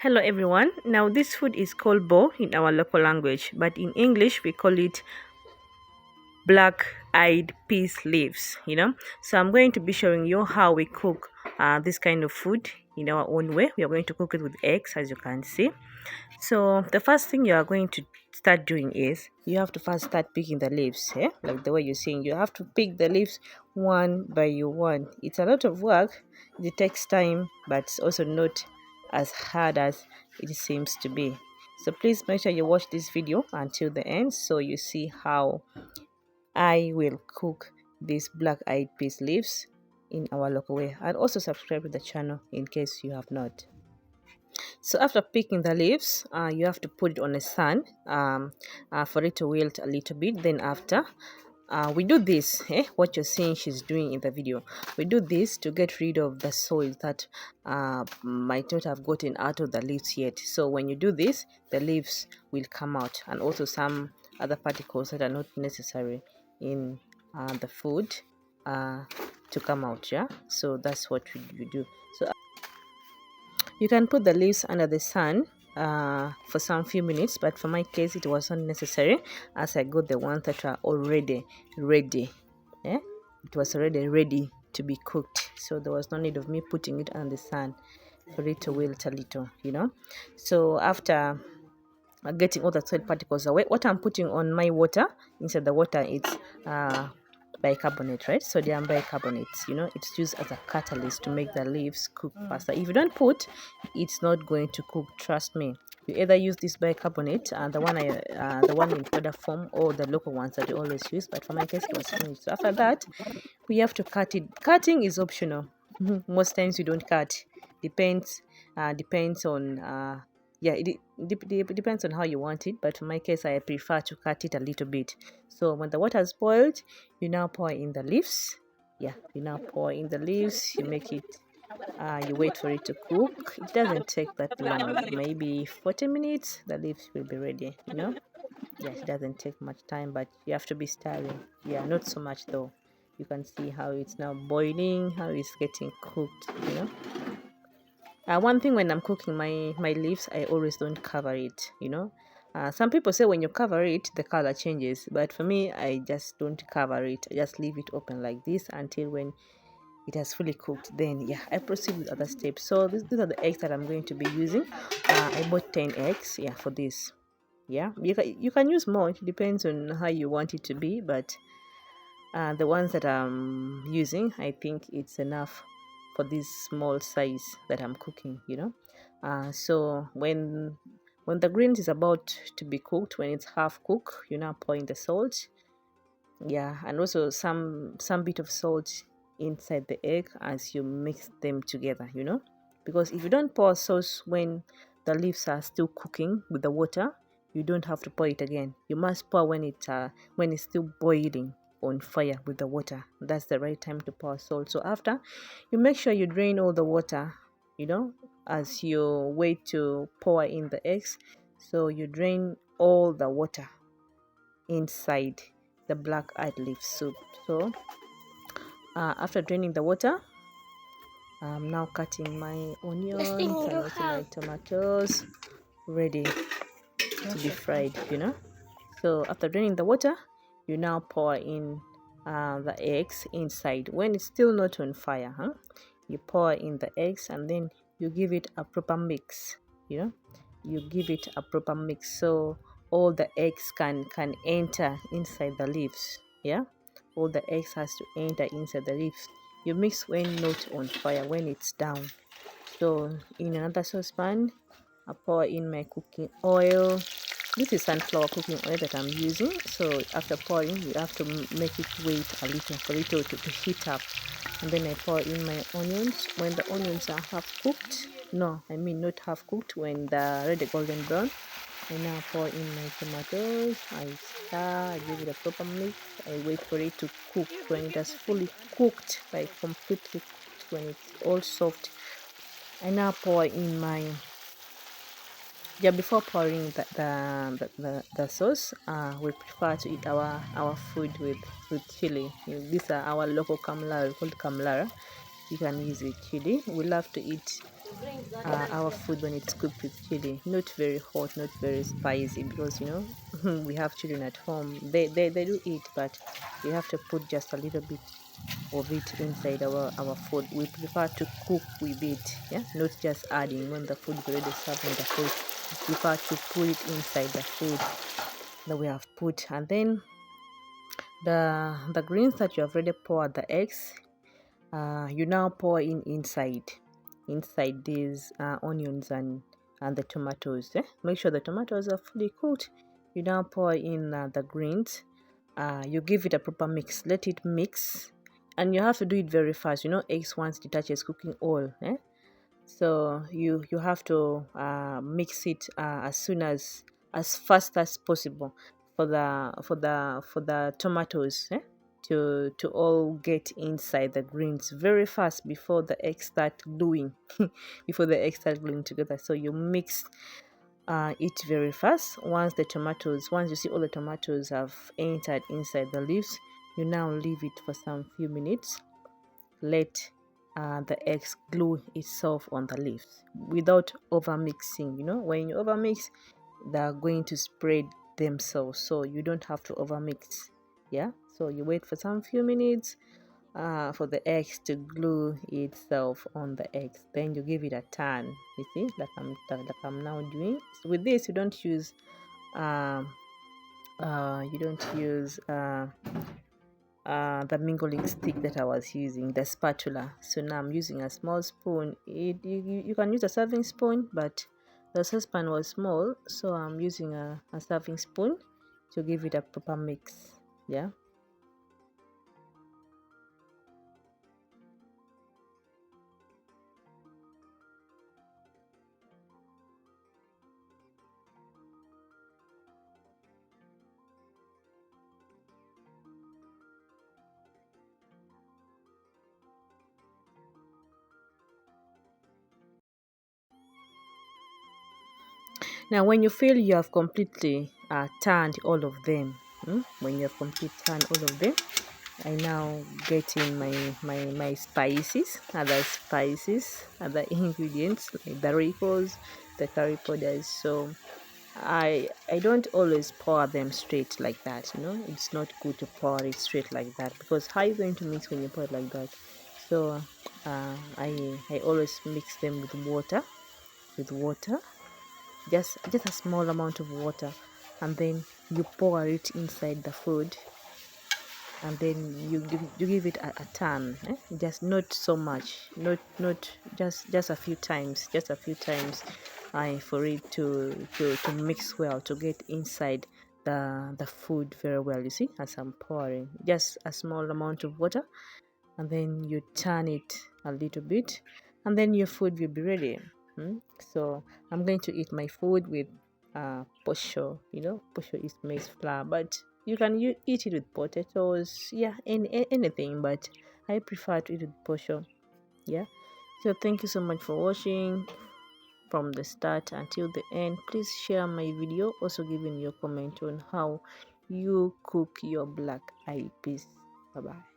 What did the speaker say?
Hello everyone. Now this food is called bo in our local language, but in English we call it black-eyed peas leaves. So I'm going to be showing you how we cook this kind of food in our own way. We are going to cook it with eggs, as you can see. So the first thing you are going to start doing is you have to first start picking the leaves, like the way you're seeing. You have to pick the leaves one by one. It's a lot of work. It takes time, but it's also not as hard as it seems to be. So please make sure you watch this video until the end so you see how I will cook these black-eyed peas leaves in our local way, and also subscribe to the channel in case you have not. So after picking the leaves, you have to put it on a sun for it to wilt a little bit. Then after, we do this, what you're seeing she's doing in the video. We do this to get rid of the soil that might not have gotten out of the leaves yet. So when you do this, the leaves will come out, and also some other particles that are not necessary in the food to come out. Yeah, so that's what you do. So you can put the leaves under the sun for some few minutes, but for my case it wasn't necessary as I got the ones that are already ready. It was already ready to be cooked, so there was no need of me putting it on the sun for it to wilt a little. So after getting all the soil particles away, what I'm putting on my water, inside the water, it's bicarbonate, right? Sodium bicarbonate. It's used as a catalyst to make the leaves cook faster. If you don't put, it's not going to cook, trust me. You either use this bicarbonate, the one in powder form, or the local ones that you always use, but for my case it was finished. So after that, we have to cut it. Cutting is optional. Most times you don't cut. Depends on yeah, it depends on how you want it, but for my case I prefer to cut it a little bit. So when the water is boiled, you now pour in the leaves. Yeah, you now pour in the leaves. You make it you wait for it to cook. It doesn't take that long, maybe 40 minutes the leaves will be ready. Yeah, it doesn't take much time, but you have to be stirring. Yeah, not so much though. You can see how it's now boiling, how it's getting cooked. One thing when I'm cooking my leaves, I always don't cover it. Some people say when you cover it the color changes, but for me I just don't cover it. I just leave it open like this until when it has fully cooked. Then yeah, I proceed with other steps. So these are the eggs that I'm going to be using. I bought 10 eggs, yeah, for this. Yeah, you can use more. It depends on how you want it to be, but the ones that I'm using, I think it's enough for this small size that I'm cooking. So when the greens is about to be cooked, when it's half cooked, you now pour in the salt. Yeah, and also some bit of salt inside the egg as you mix them together. Because if you don't pour sauce when the leaves are still cooking with the water, you don't have to pour it again. You must pour when it's still boiling on fire with the water. That's the right time to pour salt. So after, you make sure you drain all the water, as you wait to pour in the eggs. So you drain all the water inside the black-eyed leaf soup. So after draining the water, I'm now cutting my onions and also my tomatoes ready to be fried. So after draining the water, you now pour in the eggs inside. When it's still not on fire, you pour in the eggs and then you give it a proper mix. You give it a proper mix so all the eggs can enter inside the leaves. Yeah, all the eggs has to enter inside the leaves. You mix when not on fire, when it's down. So in another saucepan, I pour in my cooking oil. This is sunflower cooking oil that I'm using. So after pouring, you have to make it wait a little for it to heat up. And then I pour in my onions. When the onions are half cooked, no, I mean not half cooked, when they're already golden brown, I now pour in my tomatoes. I stir, I give it a proper mix. I wait for it to cook. When it has fully cooked, like completely cooked, when it's all soft, I now pour in my before pouring the sauce. We prefer to eat our food with chili. These are our local camlara, called camlara. You can use it chili. We love to eat our food when it's cooked with chili. Not very hot, not very spicy, because we have children at home. They do eat, but we have to put just a little bit of it inside our food. We prefer to cook with it, yeah, not just adding when the food is already served in the food. We prefer to put it inside the food that we have put, and then the greens that you have already poured the eggs, you now pour inside these onions and the tomatoes. Make sure the tomatoes are fully cooked. You now pour in the greens. You give it a proper mix. Let it mix, and you have to do it very fast. Eggs, once it touches cooking oil, so you have to mix it as fast as possible for the tomatoes, to all get inside the greens very fast before the eggs start gluing before the eggs start gluing together. So you mix it very fast. Once you see all the tomatoes have entered inside the leaves, you now leave it for some few minutes. Let the eggs glue itself on the leaves without over mixing. When you over mix, they're going to spread themselves, so you don't have to over mix. Yeah, so you wait for some few minutes for the eggs to glue itself on the eggs, then you give it a turn. You see, like I'm now doing. So with this, you don't use um the mingling stick that I was using, the spatula. So now I'm using a small spoon. You can use a serving spoon, but the saucepan was small, so I'm using a serving spoon to give it a proper mix. Yeah. Now, when you feel you have completely turned all of them, when you have completely turned all of them, I now get in my spices, other ingredients like the ricos, the curry powders. So I don't always pour them straight like that. It's not good to pour it straight like that, because how are you going to mix when you pour it like that? So I always mix them with water, just a small amount of water, and then you pour it inside the food, and then you give it a turn, just not so much, not just a few times, for it to mix well, to get inside the food very well. You see, as I'm pouring just a small amount of water, and then you turn it a little bit, and then your food will be ready. So I'm going to eat my food with posho. Posho is maize flour, but you can eat it with potatoes, yeah, anything, but I prefer to eat with posho. Yeah. So thank you so much for watching from the start until the end. Please share my video, also giving your comment on how you cook your black eyed peas. Bye bye.